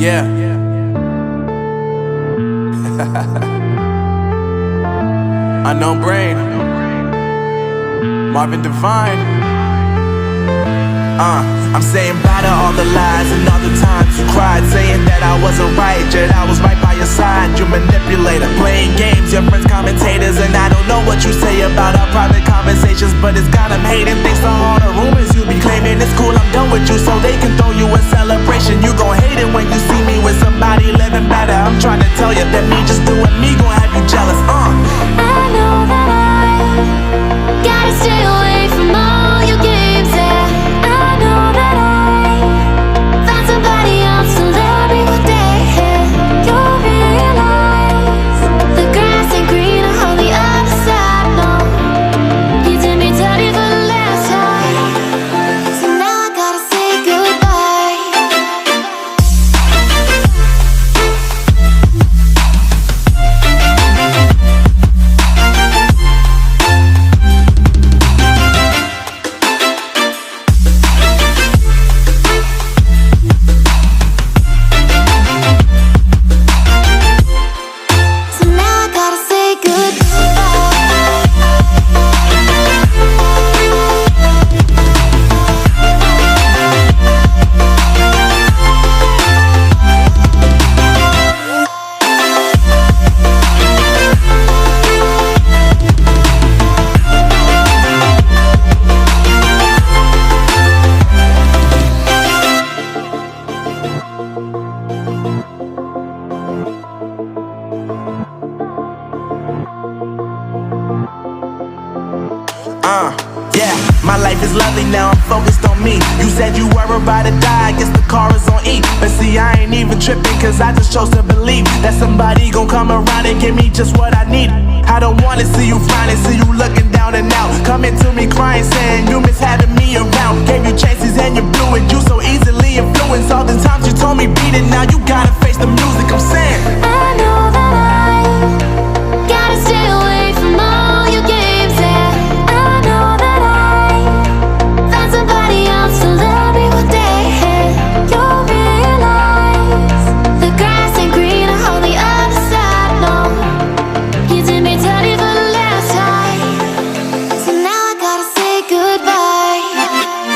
Yeah. Unknown Brain, Marvin Divine. I'm saying bye to all the lies and all the times you cried, saying that I wasn't right, yet I was right by your side. You manipulator, playing games, your friends commentators, and I don't know what you say about our private conversations, but it's got them hating. Thanks to all the rumors you be claiming. It's cool, I'm done with you, so they can throw you a celebration. You gon' hate it when you see me with somebody living better. I'm trying to tell you that me just doing me gon' have you jealous. I know that I gotta stay away from all your games, yeah. I know that I found somebody else to love me one day, yeah. You'll realize the grass ain't greener on the other side, no. You did me dirty for the last time, so now I gotta say goodbye. So now I gotta say Yeah, my life is lovely now, I'm focused on me. You said you were about to die, I guess the car is on E. But see, I ain't even tripping, cause I just chose to believe that somebody gon' come around and give me just what I need. I don't wanna see you frowning, see you looking down and out, coming to me crying, saying you miss having me around. Gave you chances and you blew it, you so easily influenced. All the times you told me beat it, now you gotta face the music. I'm saying I know that I gotta stay away from all your games, yeah. I know that I found somebody else to love me one day, yeah. You'll realize the grass ain't greener on the other side, no. You did me dirty for the last time, so now I gotta say goodbye.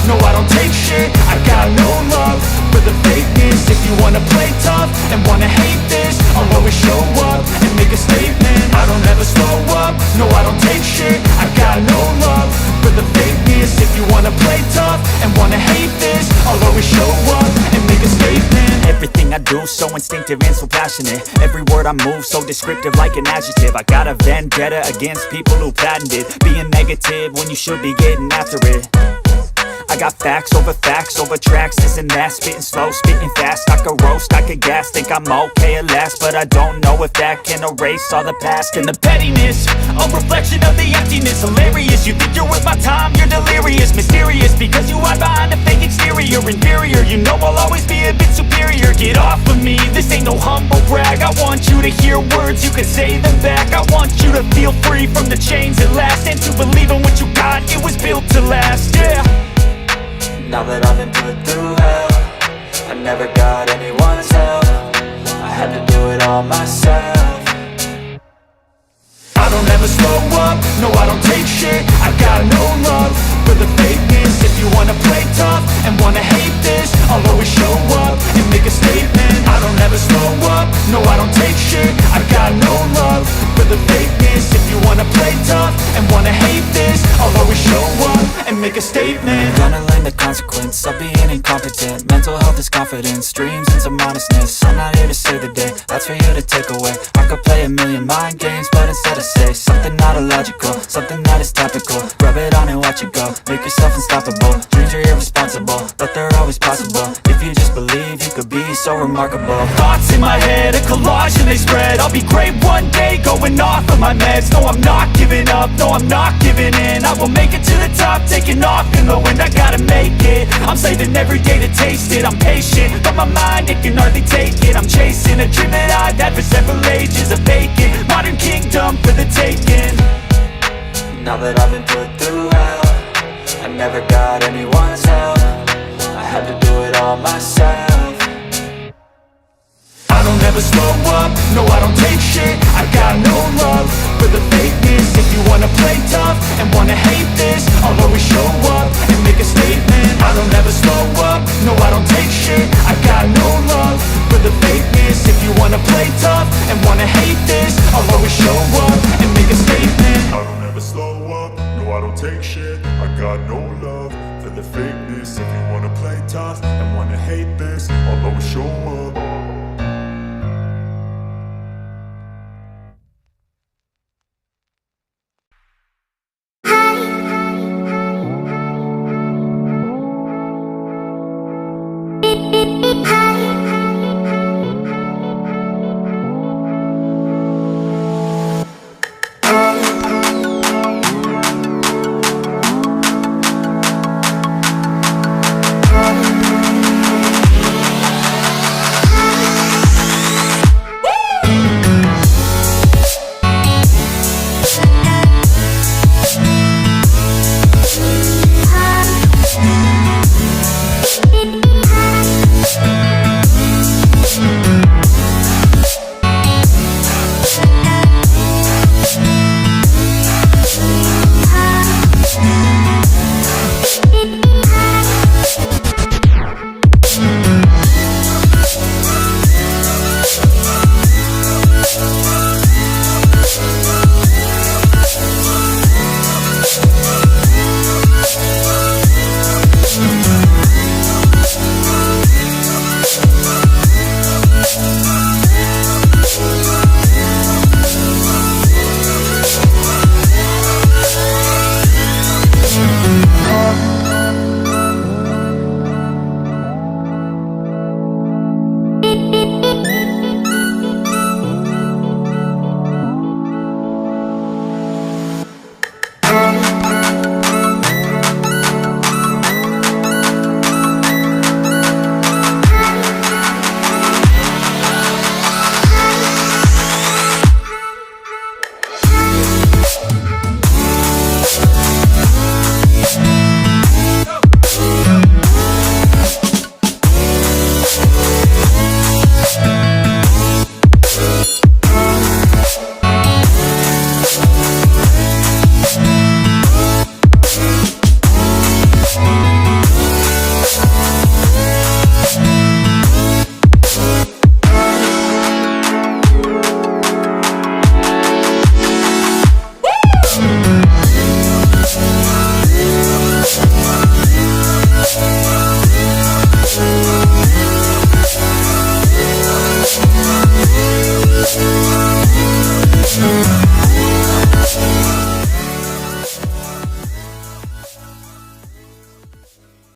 no I don't take shit. I got no love for the fakeness. If you wanna play tough and wanna hate this, I'll always show up and make a statement. I don't ever slow up, no I don't take shit. I got no love for the fakeness. If you wanna play tough and wanna hate this, I'll always show up and make a statement. Everything I do so instinctive and so passionate. Every word I move so descriptive like an adjective. I got a vendetta against people who patented being negative when you should be getting after it. I got facts over tracks, this and that. Spitting slow, spitting fast. I could roast, I could gas. Think I'm okay at last, but I don't know if that can erase all the past. And the pettiness, a reflection of the emptiness. Hilarious, you think you're worth my time, you're delirious. Mysterious, because you hide behind a fake exterior. Inferior, you know I'll always be a bit superior. Get off of me, this ain't no humble brag. I want you to hear words, you can say them back. I want you to feel free from the chains at last, and to believe in what you got, it was built to last, yeah. Now that I've been put through hell, I never got anyone's help. I had to do it all myself. I don't ever slow up, no I don't take shit. I got no love for the fakeness. If you wanna play tough and wanna hate this, I'll always show up and make a statement. I don't ever slow up, no I don't take shit. I got no love for the fakeness. If you wanna play tough and wanna hate this, I'll always show up and make a statement. Gonna learn the consequence of being incompetent. Mental health is confidence, dreams and some honestness. I'm not here to save the day, that's for you to take away. I could play a million mind games, but instead I say something not illogical, something that is topical. Rub it on and watch it go, make yourself unstoppable. Dreams are irresponsible, but they're always possible. If you just believe, you could be so remarkable. Thoughts in my head, a collage and they spread. I'll be great one day, going off of my meds. No I'm not giving up, no I'm not giving in. I will make it to the top, taking off in the wind. I gotta make it, I'm saving every day to taste it. I'm patient, but my mind, it can hardly take it. I'm chasing a dream that I've had for several ages. A vacant, modern kingdom for the taking. Now that I've been put through hell, I never got anyone's help. I had to do it all myself. I don't ever slow up, no I don't take shit. I got no love for the fakeness. If you wanna play tough and wanna hate this, I'll always show up and make a statement. I don't ever slow up, no I don't take shit. I got no love for the fakeness. If you wanna play tough and wanna hate this, I'll always show up and make a statement. I don't ever slow up, no I don't take shit. I got no love for the fakeness. If you wanna play tough and wanna hate this, I'll always show up.